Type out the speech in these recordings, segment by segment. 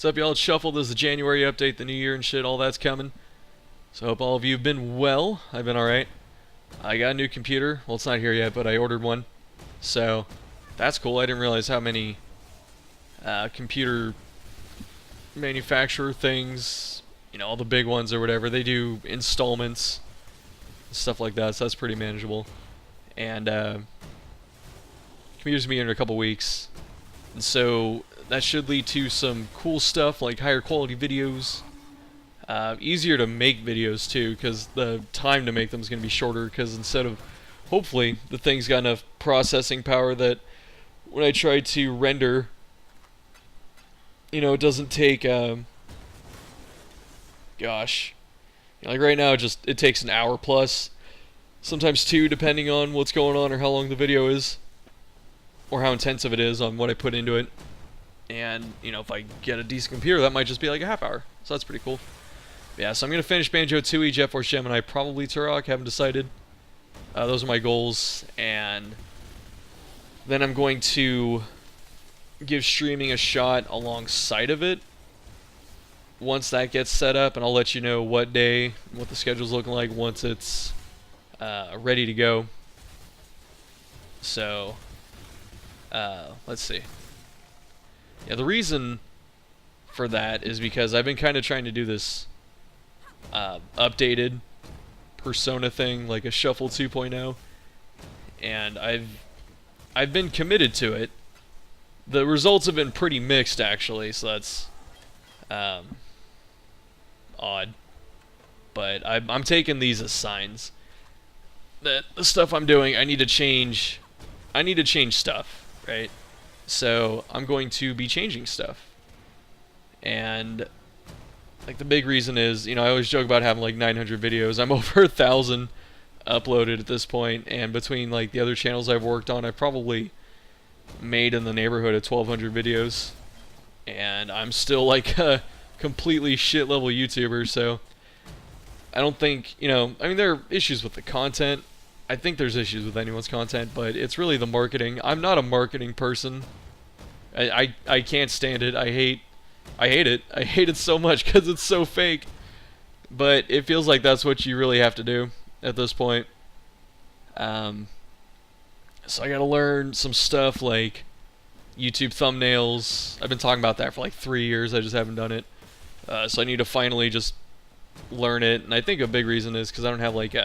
What's up, y'all? It's Shuffle. This is the January update, the new year and shit, all that's coming. So I hope all of you have been well. I've been alright. I got a new computer. Well, it's not here yet, but I ordered one. So, that's cool. I didn't realize how many computer manufacturer things, you know, all the big ones or whatever, they do installments, stuff like that, so that's pretty manageable. And, computer's gonna be in a couple weeks. And so, that should lead to some cool stuff like higher quality videos. Easier to make videos too, because the time to make them is going to be shorter, because instead of, hopefully, the thing's got enough processing power that when I try to render, you know, it doesn't take, gosh, you know, like right now it takes an hour plus, sometimes two, depending on what's going on or how long the video is, or how intensive it is on what I put into it. And, you know, if I get a decent computer, that might just be like a half hour. So that's pretty cool. Yeah, so I'm going to finish Banjo-Tooie, Jet Force Gemini, probably Turok, haven't decided. Those are my goals. And then I'm going to give streaming a shot alongside of it once that gets set up. And I'll let you know what day, what the schedule's looking like once it's ready to go. So, let's see. Yeah, the reason for that is because I've been kind of trying to do this updated Persona thing, like a Shuffle 2.0, and I've been committed to it. The results have been pretty mixed, actually, so that's odd. But I'm taking these as signs that the stuff I'm doing, I need to change stuff, right? So I'm going to be changing stuff. And like the big reason is, you know, I always joke about having like 900 videos. I'm over 1,000 uploaded at this point, and between like the other channels I've worked on, I've probably made in the neighborhood of 1,200 videos. And I'm still like a completely shit level YouTuber, so I don't think, you know, I mean, there are issues with the content. I think there's issues with anyone's content, but it's really the marketing. I'm not a marketing person. I can't stand it. I hate it. I hate it so much because it's so fake. But it feels like that's what you really have to do at this point. So I gotta learn some stuff like YouTube thumbnails. I've been talking about that for like 3 years. I just haven't done it. So I need to finally just learn it. And I think a big reason is because I don't have like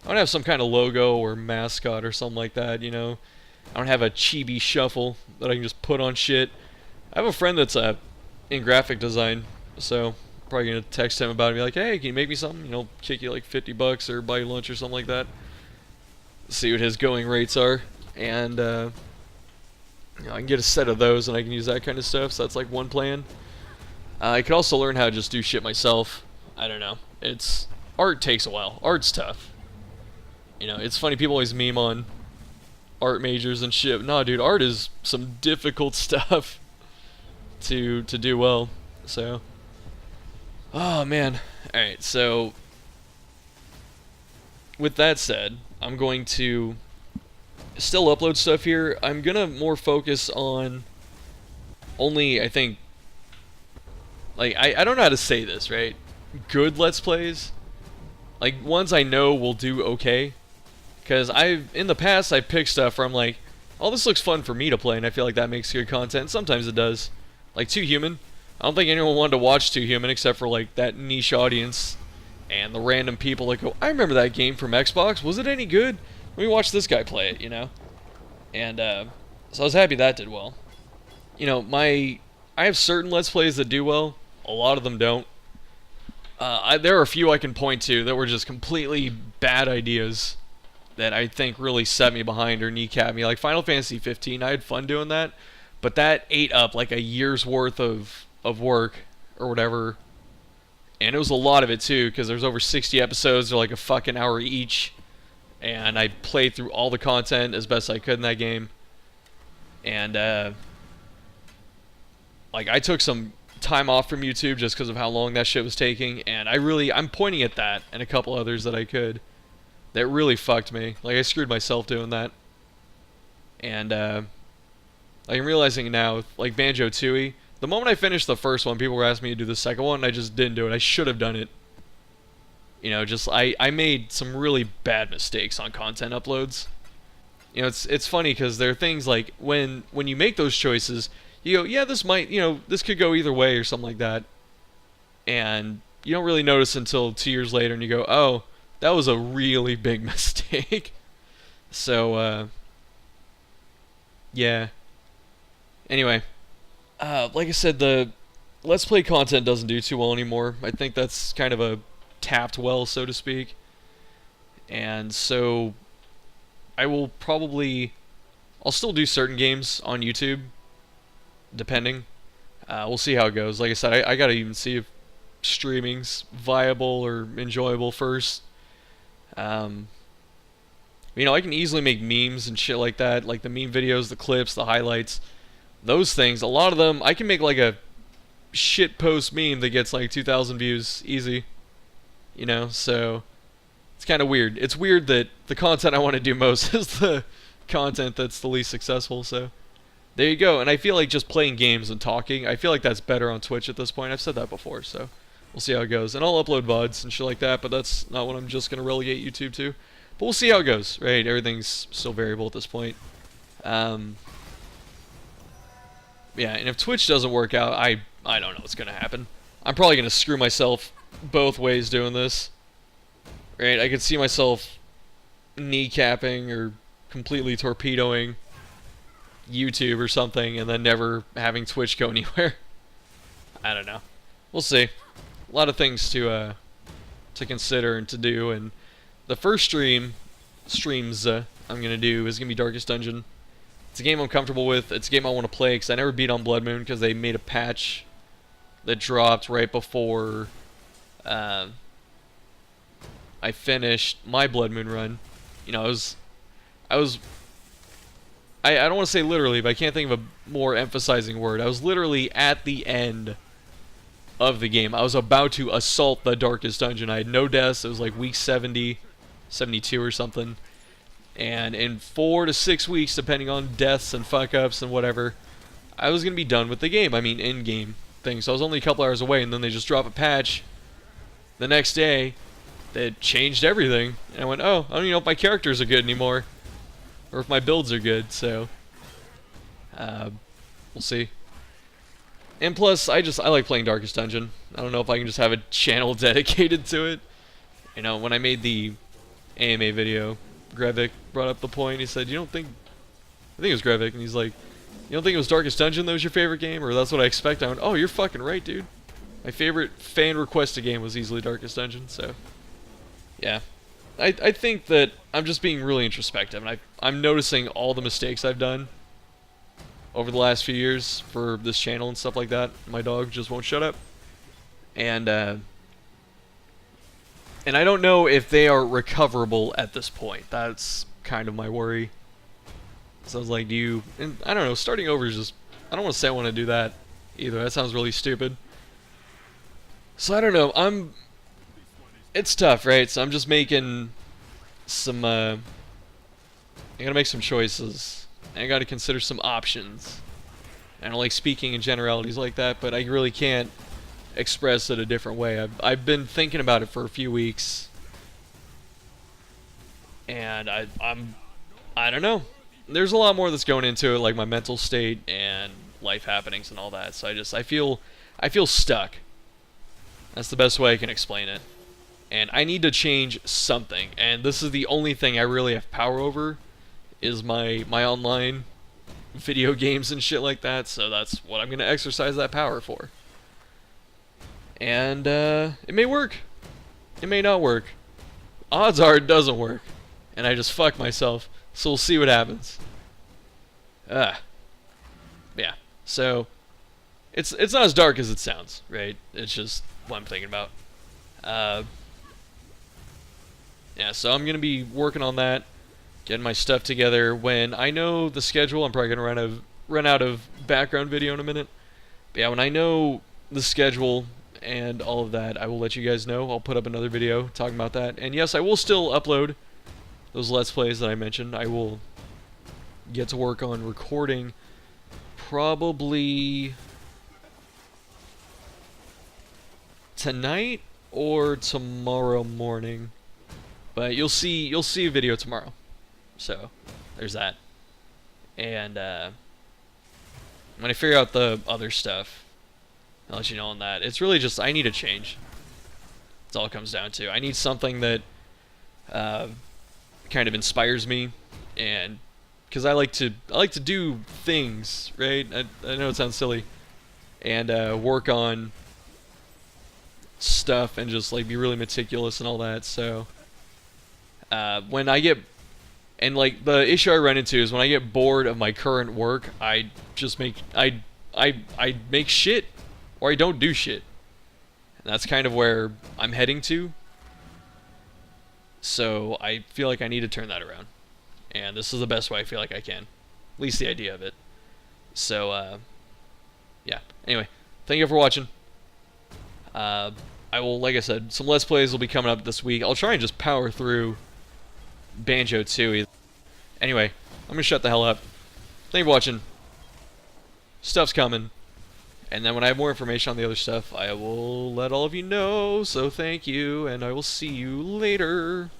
I don't have some kind of logo or mascot or something like that, you know. I don't have a chibi Shuffle that I can just put on shit. I have a friend that's in graphic design, so I'm probably going to text him about it and be like, hey, can you make me something? You know, kick you like $50 or buy you lunch or something like that. See what his going rates are. And, you know, I can get a set of those and I can use that kind of stuff, so that's like one plan. I could also learn how to just do shit myself. I don't know. Art takes a while. Art's tough. You know, it's funny, people always meme on art majors and shit. No, dude, art is some difficult stuff to do well. So, oh man. Alright, so with that said, I'm going to still upload stuff here. I'm gonna more focus on only, I think, like, I don't know how to say this, right? Good Let's Plays. Like, ones I know will do okay. Because in the past, I've picked stuff where I'm like, oh, this looks fun for me to play, and I feel like that makes good content. Sometimes it does. Like Too Human. I don't think anyone wanted to watch Too Human except for like that niche audience and the random people that go, I remember that game from Xbox. Was it any good? Let me watch this guy play it, you know? And so I was happy that did well. You know, I have certain Let's Plays that do well. A lot of them don't. There are a few I can point to that were just completely bad ideas that I think really set me behind or kneecapped me. Like Final Fantasy 15, I had fun doing that, but that ate up like a year's worth of work or whatever, and it was a lot of it too, because there's over 60 episodes, they're like a fucking hour each, and I played through all the content as best I could in that game, and like I took some time off from YouTube just because of how long that shit was taking, and I'm pointing at that and a couple others that I could. That really fucked me. Like, I screwed myself doing that. And, like, I'm realizing now, like Banjo-Tooie, The moment I finished the first one, people were asking me to do the second one, and I just didn't do it. I should have done it. You know, just I made some really bad mistakes on content uploads. You know, it's funny because there are things like when you make those choices, you go, yeah, this might, you know, this could go either way or something like that, and you don't really notice until 2 years later, and you go, oh, that was a really big mistake. So, yeah. Anyway, like I said, the Let's Play content doesn't do too well anymore. I think that's kind of a tapped well, so to speak. And so I'll still do certain games on YouTube, depending. We'll see how it goes. Like I said, I gotta even see if streaming's viable or enjoyable first. You know, I can easily make memes and shit like that, like the meme videos, the clips, the highlights, those things. A lot of them, I can make like a shit post meme that gets like 2,000 views easy. You know, so it's kind of weird. It's weird that the content I want to do most is the content that's the least successful, so there you go. And I feel like just playing games and talking, I feel like that's better on Twitch at this point. I've said that before, so we'll see how it goes. And I'll upload VODs and shit like that, but that's not what I'm just going to relegate YouTube to. But we'll see how it goes, right? Everything's still variable at this point. Yeah, and if Twitch doesn't work out, I don't know what's going to happen. I'm probably going to screw myself both ways doing this. Right? I could see myself kneecapping or completely torpedoing YouTube or something and then never having Twitch go anywhere. I don't know. We'll see. A lot of things to consider and to do, and the first streams I'm gonna do is gonna be Darkest Dungeon. It's a game I'm comfortable with. It's a game I want to play because I never beat on Blood Moon because they made a patch that dropped right before I finished my Blood Moon run. You know, I don't want to say literally, but I can't think of a more emphasizing word. I was literally at the end of the game. I was about to assault the Darkest Dungeon. I had no deaths. It was like week 70, 72 or something. And in 4 to 6 weeks, depending on deaths and fuck-ups and whatever, I was going to be done with the game. I mean, in-game thing. So I was only a couple hours away, and then they just drop a patch the next day that changed everything. And I went, oh, I don't even know if my characters are good anymore. Or if my builds are good, so we'll see. And plus, I like playing Darkest Dungeon. I don't know if I can just have a channel dedicated to it. You know, when I made the AMA video, Grevik brought up the point. He said, I think it was Grevik, and he's like, you don't think it was Darkest Dungeon that was your favorite game? Or that's what I expect? I went, oh, you're fucking right, dude. My favorite fan-requested game was easily Darkest Dungeon, so yeah. I think that I'm just being really introspective, and I'm noticing all the mistakes I've done over the last few years for this channel and stuff like that. My dog just won't shut up. And I don't know if they are recoverable at this point. That's kind of my worry. So I was like, and I don't know, starting over is just, I don't want to say I want to do that either. That sounds really stupid. So I don't know, it's tough, right? So I'm just making some, I gotta make some choices. I gotta consider some options. I don't like speaking in generalities like that, but I really can't express it a different way. I've been thinking about it for a few weeks, and I don't know. There's a lot more that's going into it, like my mental state and life happenings and all that. So I feel stuck. That's the best way I can explain it. And I need to change something, and this is the only thing I really have power over, is my online video games and shit like that, so that's what I'm going to exercise that power for. And it may work. It may not work. Odds are it doesn't work, and I just fuck myself, so we'll see what happens. Yeah, so it's not as dark as it sounds, right? It's just what I'm thinking about. Yeah, so I'm going to be working on that, getting my stuff together. When I know the schedule, I'm probably going to run out of background video in a minute. But yeah, when I know the schedule and all of that, I will let you guys know. I'll put up another video talking about that. And yes, I will still upload those Let's Plays that I mentioned. I will get to work on recording probably tonight or tomorrow morning. But you'll see a video tomorrow. So there's that. And when I figure out the other stuff, I'll let you know on that. It's really just I need a change. That's all it comes down to. I need something that kind of inspires me, and because I like to do things, right? I know it sounds silly, and work on stuff and just like be really meticulous and all that. So when I get and like the issue I run into is when I get bored of my current work, I just make I make shit or I don't do shit. And that's kind of where I'm heading to. So I feel like I need to turn that around. And this is the best way I feel like I can. At least the idea of it. So, yeah. Anyway, thank you for watching. I will, like I said, some Let's Plays will be coming up this week. I'll try and just power through Banjo-Tooie. Anyway, I'm going to shut the hell up. Thank you for watching. Stuff's coming. And then when I have more information on the other stuff, I will let all of you know. So thank you, and I will see you later.